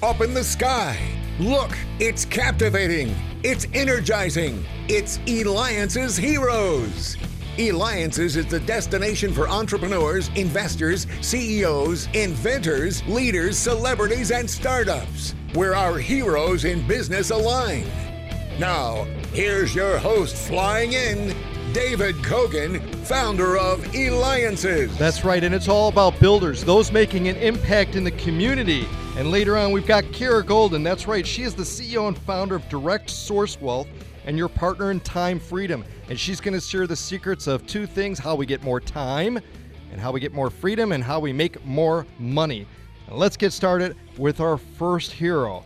up in the sky. Look, it's captivating. It's energizing. It's Eliances Heroes. Eliances is the destination for entrepreneurs, investors, CEOs, inventors, leaders, celebrities, and startups, where our heroes in business align. Now, here's your host flying in, David Cogan, founder of Eliances. That's right, and it's all about builders, those making an impact in the community. And later on, we've got Kara Golden. That's right, she is the CEO and founder of Direct Source Wealth and your partner in time freedom. And she's going to share the secrets of two things: how we get more time and how we get more freedom and how we make more money. Now, let's get started with our first hero.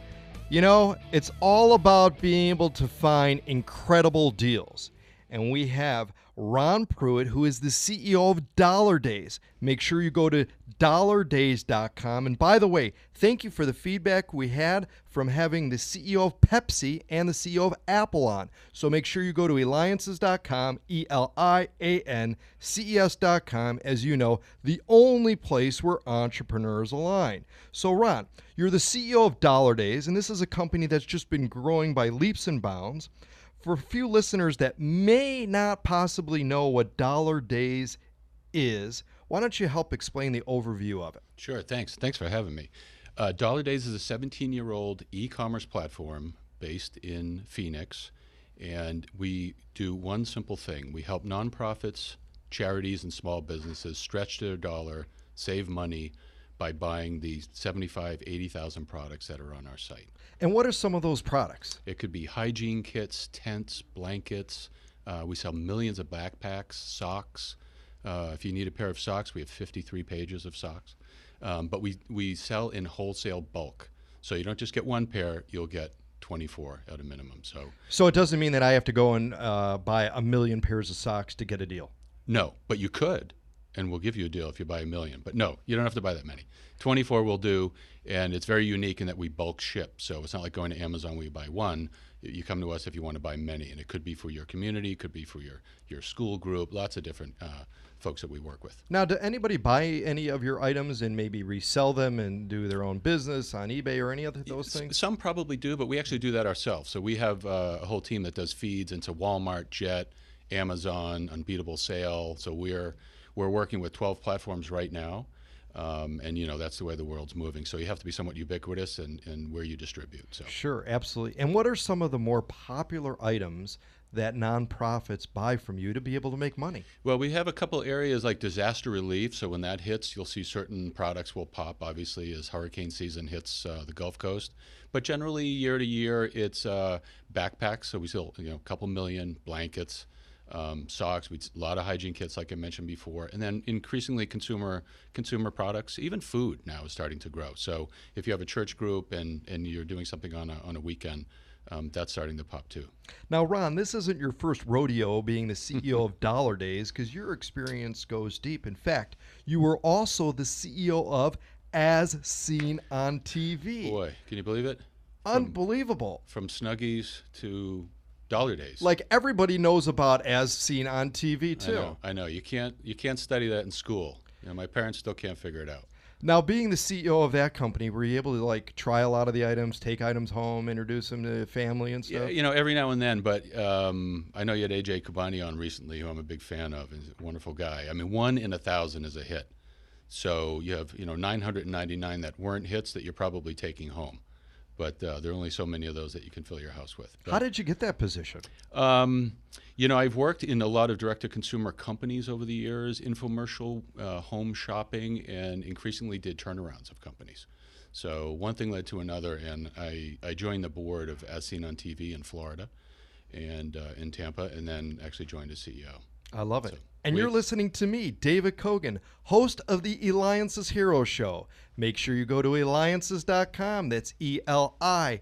You know, it's all about being able to find incredible deals. And we have Ron Pruett, who is the CEO of Dollar Days. Make sure you go to dollardays.com. And by the way, thank you for the feedback we had from having the CEO of Pepsi and the CEO of Apple on. So make sure you go to Eliances.com, Eliances.com, as you know, the only place where entrepreneurs align. So Ron, you're the CEO of Dollar Days, and this is a company that's just been growing by leaps and bounds. For a few listeners that may not possibly know what Dollar Days is, why don't you help explain the overview of it? Sure, thanks. Thanks for having me. Dollar Days is a 17-year-old e-commerce platform based in Phoenix, and we do one simple thing. We help nonprofits, charities, and small businesses stretch their dollar, save money by buying the 75, 80,000 products that are on our site. And what are some of those products? It could be hygiene kits, tents, blankets. We sell millions of backpacks, socks. If you need a pair of socks, we have 53 pages of socks. But we sell in wholesale bulk. So you don't just get one pair, you'll get 24 at a minimum. So it doesn't mean that I have to go and buy 1 million pairs of socks to get a deal? No, but you could. And we'll give you a deal if you buy 1 million. But no, you don't have to buy that many. 24 will do, and it's very unique in that we bulk ship. So it's not like going to Amazon where you buy one. You come to us if you want to buy many, and it could be for your community, it could be for your school group, lots of different folks that we work with. Now, do anybody buy any of your items and maybe resell them and do their own business on eBay or any of those things? Some probably do, but we actually do that ourselves. So we have a whole team that does feeds into Walmart, Jet, Amazon, Unbeatable Sale. So we're working with 12 platforms right now, and you know that's the way the world's moving. So you have to be somewhat ubiquitous in where you distribute. So. Sure, absolutely. And what are some of the more popular items that nonprofits buy from you to be able to make money? Well, we have a couple areas like disaster relief. So when that hits, you'll see certain products will pop, obviously, as hurricane season hits the Gulf Coast. But generally, year to year, it's backpacks. So we sell a couple million blankets. Socks, a lot of hygiene kits, like I mentioned before, and then increasingly consumer products. Even food now is starting to grow. So if you have a church group and you're doing something on a weekend, that's starting to pop too. Now, Ron, this isn't your first rodeo being the CEO of Dollar Days, because your experience goes deep. In fact, you were also the CEO of As Seen on TV. Boy, can you believe it? Unbelievable. From Snuggies to Dollar Days. Like everybody knows about As Seen on TV too. I know. You can't study that in school. My parents still can't figure it out. Now, being the CEO of that company, were you able to try a lot of the items, take items home, introduce them to family and stuff? Yeah, every now and then. But I know you had AJ Kubani on recently, who I'm a big fan of. He's a wonderful guy. I mean, 1 in 1,000 is a hit. So you have 999 that weren't hits that you're probably taking home. But there are only so many of those that you can fill your house with. But, how did you get that position? I've worked in a lot of direct-to-consumer companies over the years, infomercial, home shopping, and increasingly did turnarounds of companies. So one thing led to another, and I joined the board of As Seen on TV in Florida and in Tampa, and then actually joined as CEO. I love it. So and you're listening to me, David Cogan, host of the Eliances Heroes show. Make sure you go to Eliances.com. That's Eliances.com.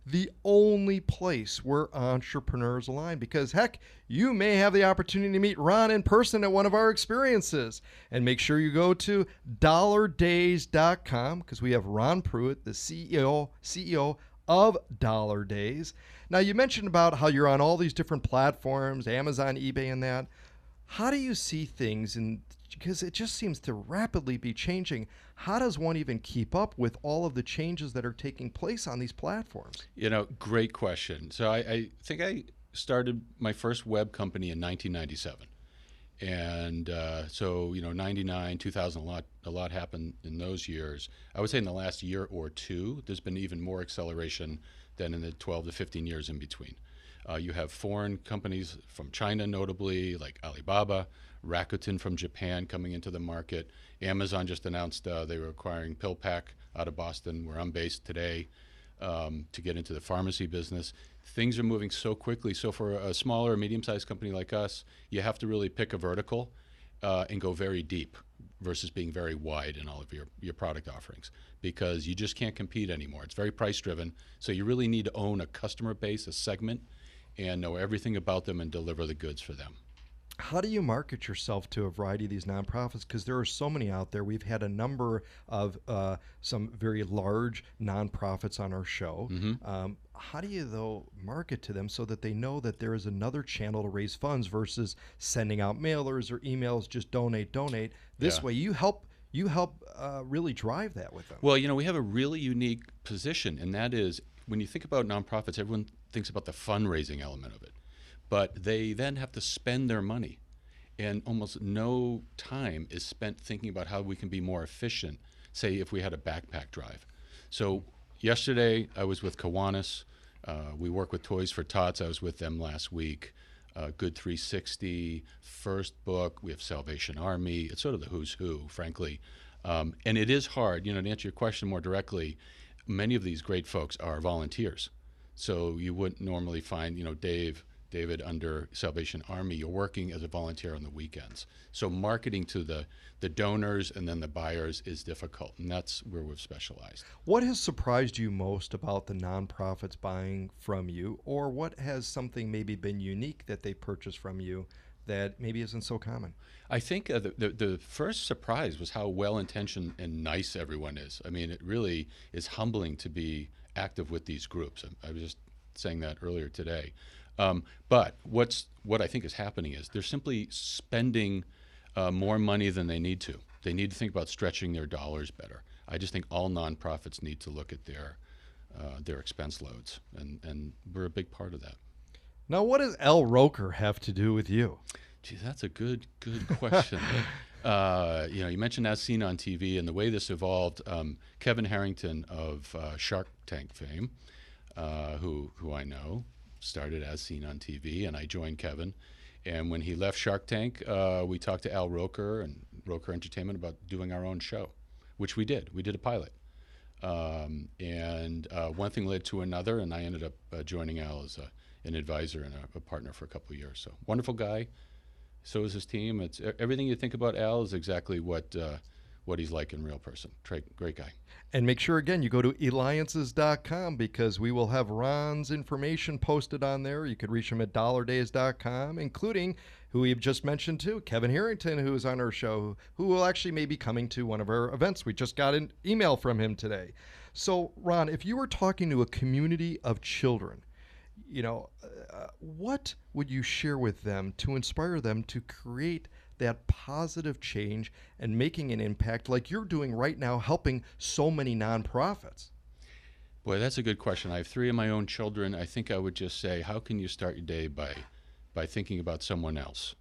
The only place where entrepreneurs align. Because, heck, you may have the opportunity to meet Ron in person at one of our experiences. And make sure you go to dollardays.com, because we have Ron Pruett, the CEO of Dollar Days. Now, you mentioned about how you're on all these different platforms, Amazon, eBay, and that. How do you see things in because it just seems to rapidly be changing. How does one even keep up with all of the changes that are taking place on these platforms? Great question. So I think I started my first web company in 1997. And so, 99, 2000, a lot happened in those years. I would say in the last year or two, there's been even more acceleration than in the 12 to 15 years in between. You have foreign companies from China, notably, like Alibaba, Rakuten from Japan coming into the market. Amazon just announced they were acquiring PillPack out of Boston, where I'm based today, to get into the pharmacy business. Things are moving so quickly. So for a smaller or medium-sized company like us, you have to really pick a vertical and go very deep versus being very wide in all of your product offerings, because you just can't compete anymore. It's very price-driven. So you really need to own a customer base, a segment, and know everything about them and deliver the goods for them. How do you market yourself to a variety of these nonprofits? Because there are so many out there. We've had a number of some very large nonprofits on our show. How do you, though, market to them so that they know that there is another channel to raise funds versus sending out mailers or emails, just donate. This way, you help really drive that with them. Well, we have a really unique position, and that is, when you think about nonprofits, everyone thinks about the fundraising element of it. But they then have to spend their money, and almost no time is spent thinking about how we can be more efficient, say if we had a backpack drive. So yesterday I was with Kiwanis. We work with Toys for Tots. I was with them last week. Good 360, First Book. We have Salvation Army. It's sort of the who's who, frankly. And it is hard. To answer your question more directly, many of these great folks are volunteers. So you wouldn't normally find, David under Salvation Army, you're working as a volunteer on the weekends. So marketing to the donors and then the buyers is difficult, and that's where we've specialized. What has surprised you most about the nonprofits buying from you, or what has something maybe been unique that they purchased from you that maybe isn't so common? I think the first surprise was how well-intentioned and nice everyone is. I mean, it really is humbling to be active with these groups. I was just saying that earlier today. But what I think is happening is they're simply spending more money than they need to. They need to think about stretching their dollars better. I just think all nonprofits need to look at their expense loads, and we're a big part of that. Now, what does Roker have to do with you? Geez, that's a good question. You mentioned As Seen on TV, and the way this evolved. Kevin Harrington of Shark Tank fame, who I know, started As Seen on TV, and I joined Kevin. And when he left Shark Tank, we talked to Al Roker and Roker Entertainment about doing our own show, which we did. We did a pilot. And one thing led to another, and I ended up joining Al as an advisor and a partner for a couple of years. So wonderful guy. So is his team. It's everything you think about Al is exactly what he's like in real person. Great guy. And make sure, again, you go to Eliances.com, because we will have Ron's information posted on there. You could reach him at dollardays.com, including who we've just mentioned too, Kevin Harrington, who is on our show, who will actually maybe coming to one of our events. We just got an email from him today. So, Ron, if you were talking to a community of children, what would you share with them to inspire them to create that positive change and making an impact like you're doing right now, helping so many nonprofits? Boy, that's a good question. I have 3 of my own children. I think I would just say, how can you start your day by thinking about someone else?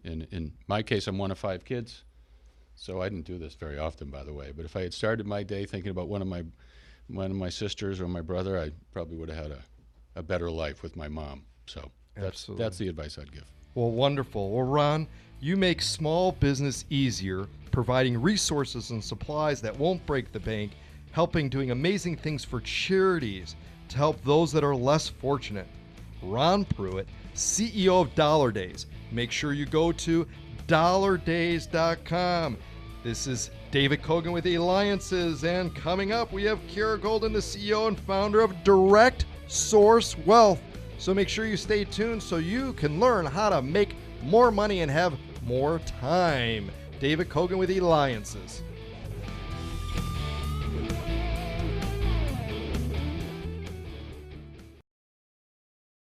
In my case, I'm one of 5 kids, so I didn't do this very often, by the way. But if I had started my day thinking about one of my sisters or my brother, I probably would have had a better life with my mom. So that's the advice I'd give. Well, wonderful. Well, Ron, you make small business easier, providing resources and supplies that won't break the bank, doing amazing things for charities to help those that are less fortunate. Ron Pruett, CEO of Dollar Days. Make sure you go to dollardays.com. This is David Cogan with Eliances, and coming up, we have Kira Golden, the CEO and founder of Direct Source Wealth. So make sure you stay tuned so you can learn how to make more money and have more time. David Cogan with Eliances.